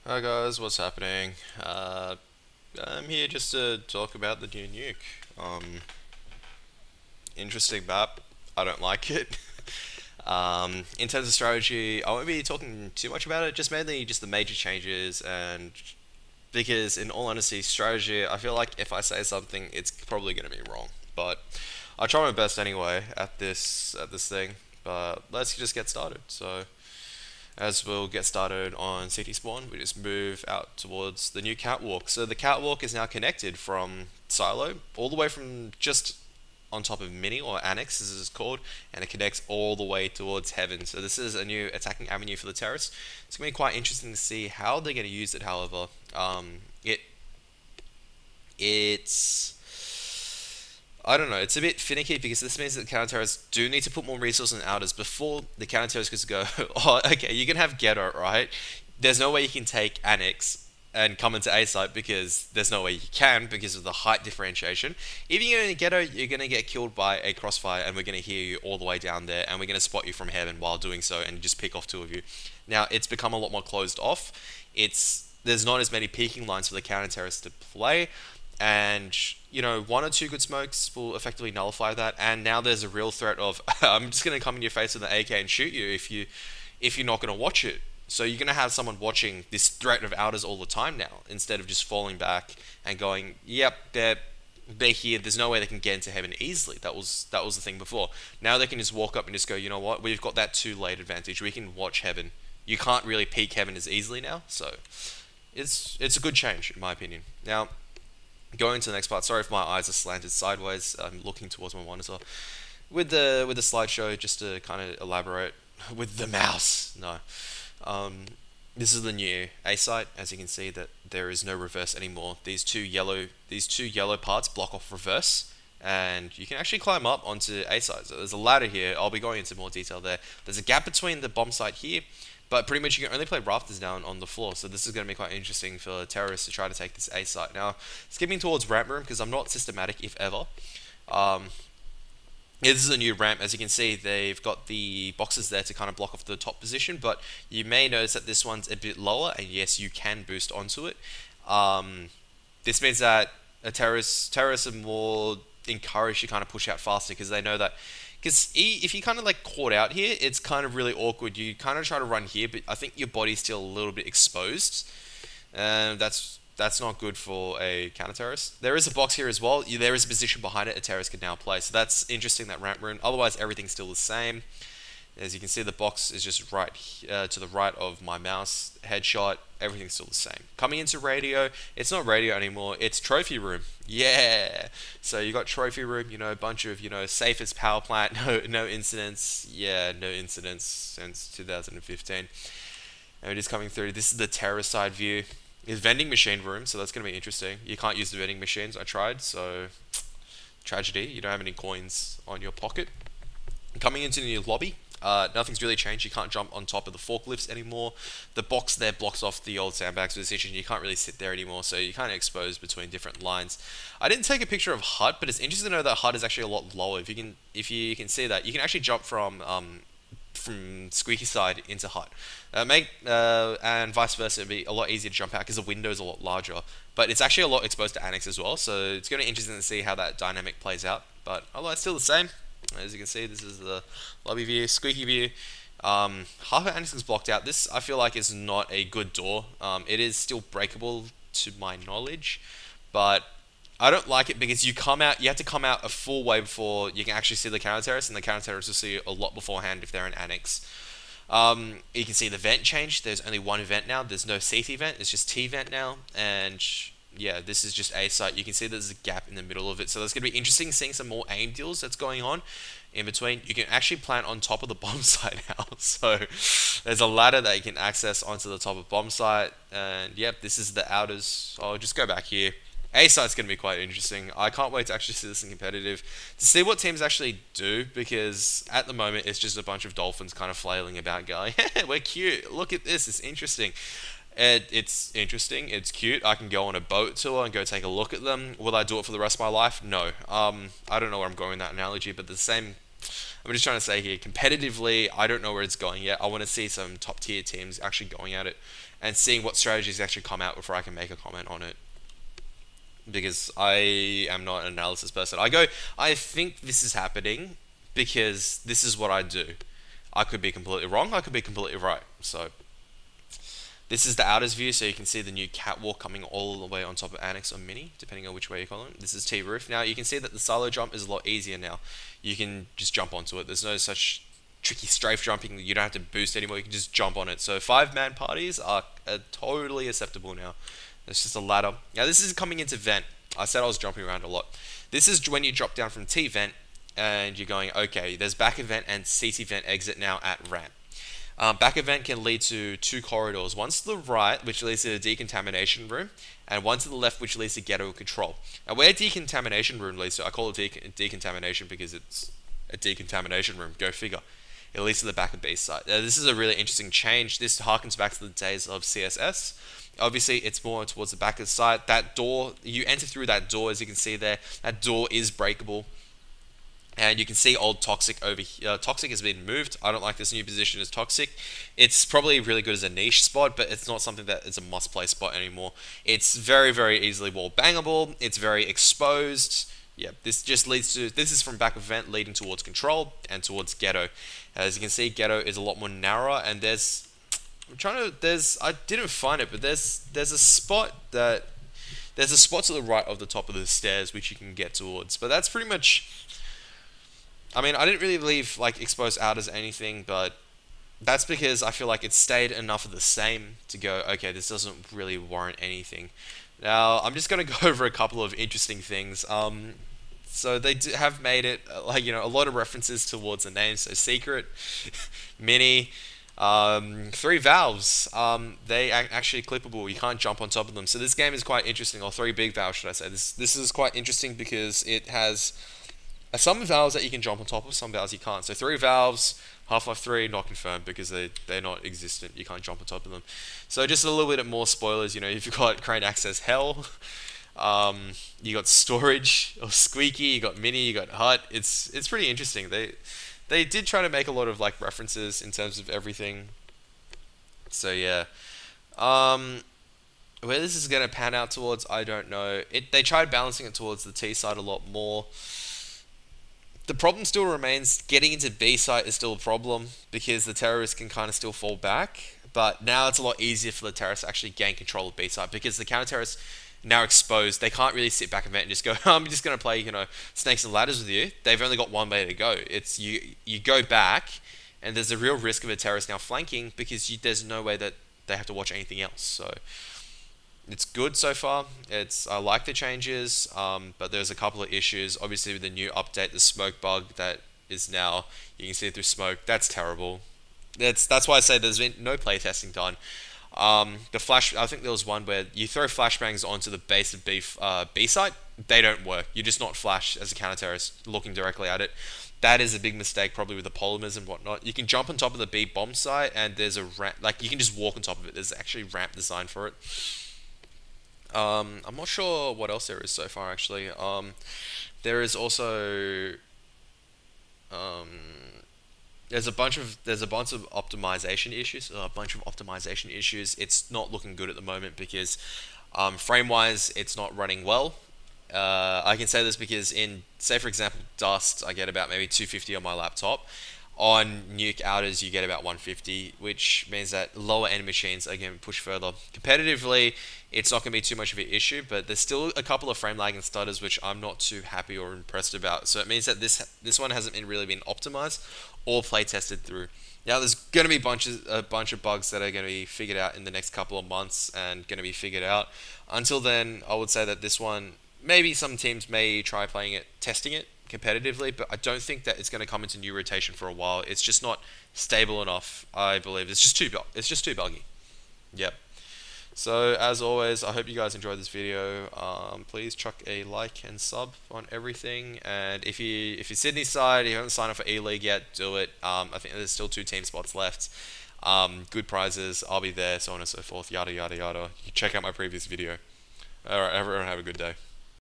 Hi guys, what's happening? I'm here just to talk about the new Nuke. Interesting map. I don't like it. In terms of strategy, I won't be talking too much about it. Just mainly just the major changes, and because in all honesty, strategy. I feel like if I say something, it's probably gonna be wrong. But I'll try my best anyway at this thing. But let's just get started. So. As we'll get started on city spawn, we just move out towards the new catwalk. So the catwalk is now connected from silo all the way from just on top of mini or annex as it's called, and it connects all the way towards heaven. So this is a new attacking avenue for the terrace. It's gonna be quite interesting to see how they're gonna use it. However, it's I don't know. It's a bit finicky because this means that the counter terrorists do need to put more resources in outers before the counter terrorists go. Oh, okay, you can have ghetto, right? There's no way you can take annex and come into A site because there's no way you can because of the height differentiation. If you're in ghetto, you're gonna get killed by a crossfire, and we're gonna hear you all the way down there, and we're gonna spot you from heaven while doing so, and just pick off two of you. Now it's become a lot more closed off. There's not as many peeking lines for the counter terrorists to play, and one or two good smokes will effectively nullify that. And now there's a real threat of I'm just going to come in your face with an AK and shoot you if you're not going to watch it. So you're going to have someone watching this threat of outers all the time now, instead of just falling back and going, yep, they're here. There's no way they can get into heaven easily. That was the thing before. Now they can just walk up and just go, you know what? We've got that too late advantage. We can watch heaven. You can't really peek heaven as easily now. So it's a good change in my opinion. Now, going to the next part. Sorry if my eyes are slanted sideways. I'm looking towards my monitor. With the slideshow, just to kind of elaborate with the mouse. No, um, this is the new A site. As you can see, that there is no reverse anymore. These two yellow parts block off reverse, and you can actually climb up onto A site. So there's a ladder here. I'll be going into more detail there. There's a gap between the bomb site here, but pretty much you can only play rafters down on the floor. So this is going to be quite interesting for terrorists to try to take this A site. Now, skipping towards ramp room, because I'm not systematic if ever. Um, yeah, this is a new ramp. As you can see, they've got the boxes there to kind of block off the top position, but you may notice that this one's a bit lower, and yes, you can boost onto it. Um, this means that terrorists are more encouraged to kind of push out faster because they know that. Because if you kind of like caught out here, it's kind of really awkward. You kind of try to run here, but I think your body's still a little bit exposed, and that's not good for a counter terrorist. There is a box here as well. There is a position behind it a terrorist can now play, so that's interesting. That ramp rune. Otherwise, everything's still the same. As you can see, the box is just right to the right of my mouse. Headshot, everything's still the same. Coming into radio, it's not radio anymore, it's trophy room. Yeah! So you got trophy room, a bunch of, safest power plant, no incidents. Yeah, no incidents since 2015. And it is coming through. This is the terror side view. It's vending machine room, so that's going to be interesting. You can't use the vending machines, I tried, so tragedy. You don't have any coins on your pocket. Coming into the new lobby, nothing's really changed. You can't jump on top of the forklifts anymore. The box there blocks off the old sandbags position. You can't really sit there anymore, so you're kind of exposed between different lines. I didn't take a picture of HUD, but it's interesting to know that HUD is actually a lot lower. If you can see that, you can actually jump from squeaky side into HUD. And vice versa, it'd be a lot easier to jump out because the window's a lot larger. But it's actually a lot exposed to annex as well, so it's going to be interesting to see how that dynamic plays out. But otherwise, still the same. As you can see, this is the lobby view, squeaky view. Half of Annex is blocked out. This, I feel like, is not a good door. It is still breakable to my knowledge, but I don't like it because you have to come out a full way before you can actually see the counter terrorists, and the counter terrorists will see you a lot beforehand if they're in Annex. You can see the vent change. There's only one vent now. There's no CT vent. It's just T vent now, and yeah, this is just A site. You can see there's a gap in the middle of it, so that's going to be interesting seeing some more aim deals that's going on in between. You can actually plant on top of the bomb site now, so there's a ladder that you can access onto the top of bomb site, and yep, this is the outers. I'll just go back here. A site's going to be quite interesting. I can't wait to actually see this in competitive, to see what teams actually do, because at the moment it's just a bunch of dolphins kind of flailing about going, we're cute, look at this, it's interesting. It's interesting, it's cute. I can go on a boat tour and go take a look at them. Will I do it for the rest of my life? No. I don't know where I'm going with that analogy, but the same I'm just trying to say here, competitively, I don't know where it's going yet. I want to see some top tier teams actually going at it and seeing what strategies actually come out before I can make a comment on it. Because I am not an analysis person. I think this is happening because this is what I do. I could be completely wrong, I could be completely right. So this is the outers view, so you can see the new catwalk coming all the way on top of Annex or Mini, depending on which way you call it. This is T-Roof. Now, you can see that the silo jump is a lot easier now. You can just jump onto it. There's no such tricky strafe jumping. You don't have to boost anymore. You can just jump on it. So 5-man parties are totally acceptable now. It's just a ladder. Now, this is coming into vent. I said I was jumping around a lot. This is when you drop down from T-vent, and you're going, okay, there's back event and CT vent exit now at ramp. Back event can lead to 2 corridors. One to the right, which leads to the decontamination room, and one to the left, which leads to ghetto control. Now, where decontamination room leads to, I call it decontamination because it's a decontamination room. Go figure. It leads to the back of B site. This is a really interesting change. This harkens back to the days of CSS. Obviously, it's more towards the back of the site. That door, you enter through that door, as you can see there. That door is breakable. And you can see old Toxic over here. Toxic has been moved. I don't like this new position as Toxic. It's probably really good as a niche spot, but it's not something that is a must-play spot anymore. It's very, very easily wall bangable. It's very exposed. Yeah, this just leads to... This is from back of vent leading towards control and towards ghetto. As you can see, ghetto is a lot more narrow, and there's... I'm trying to... There's... I didn't find it, but there's a spot that... There's a spot to the right of the top of the stairs which you can get towards. But that's pretty much... I mean, I didn't really leave like exposed out as anything, but that's because I feel like it stayed enough of the same to go, okay, this doesn't really warrant anything. Now, I'm just going to go over a couple of interesting things. So they have made it, like, you know, a lot of references towards the name. So Secret, Mini, 3 valves, they are actually clippable. You can't jump on top of them. So this game is quite interesting, or 3 big valves, should I say. This is quite interesting because it has... some valves that you can jump on top of, some valves you can't. So 3 valves, Half-Life 3, not confirmed because they're not existent. You can't jump on top of them. So just a little bit more spoilers, you know, if you've got Crane Access Hell, you got Storage, or Squeaky, you got Mini, you got Hut. It's pretty interesting. They did try to make a lot of like references in terms of everything. So yeah. Where this is going to pan out towards, I don't know. They tried balancing it towards the T side a lot more. The problem still remains, getting into B site is still a problem because the terrorists can kind of still fall back, but now it's a lot easier for the terrorists to actually gain control of B site because the counter-terrorists now exposed. They can't really sit back and vent and just go, I'm just going to play, you know, snakes and ladders with you. They've only got one way to go. It's you go back, and there's a real risk of a terrorist now flanking because there's no way that they have to watch anything else. So it's good so far. I like the changes, but there's a couple of issues. Obviously, with the new update, the smoke bug that is now you can see it through smoke. That's terrible. That's why I say there's been no playtesting done. The flash. I think there was one where you throw flashbangs onto the base of B site. They don't work. You're just not flash as a counter terrorist looking directly at it. That is a big mistake, probably with the polymers and whatnot. You can jump on top of the B bomb site, and there's a ramp. Like you can just walk on top of it. There's actually ramp designed for it. I'm not sure what else there is so far actually. There is also there's a bunch of optimization issues. It's not looking good at the moment because frame wise it's not running well. I can say this because say for example Dust, I get about maybe 250 on my laptop. On Nuke outers, you get about 150, which means that lower end machines are going to push further. Competitively, it's not going to be too much of an issue, but there's still a couple of frame lag and stutters which I'm not too happy or impressed about. So it means that this one hasn't really been optimized or play tested through. Now there's going to be a bunch of bugs that are going to be figured out in the next couple of months and going to be figured out. Until then, I would say that this one, maybe some teams may try testing it competitively, but I don't think that it's going to come into new rotation for a while. It's just not stable enough, I believe. It's just too buggy. Yep. So as always, I hope you guys enjoyed this video. Please chuck a like and sub on everything. And if you're Sydney side, you haven't signed up for E-League yet, do it. I think there's still 2 team spots left. Good prizes. I'll be there, so on and so forth. Yada yada yada. You check out my previous video. All right, everyone have a good day.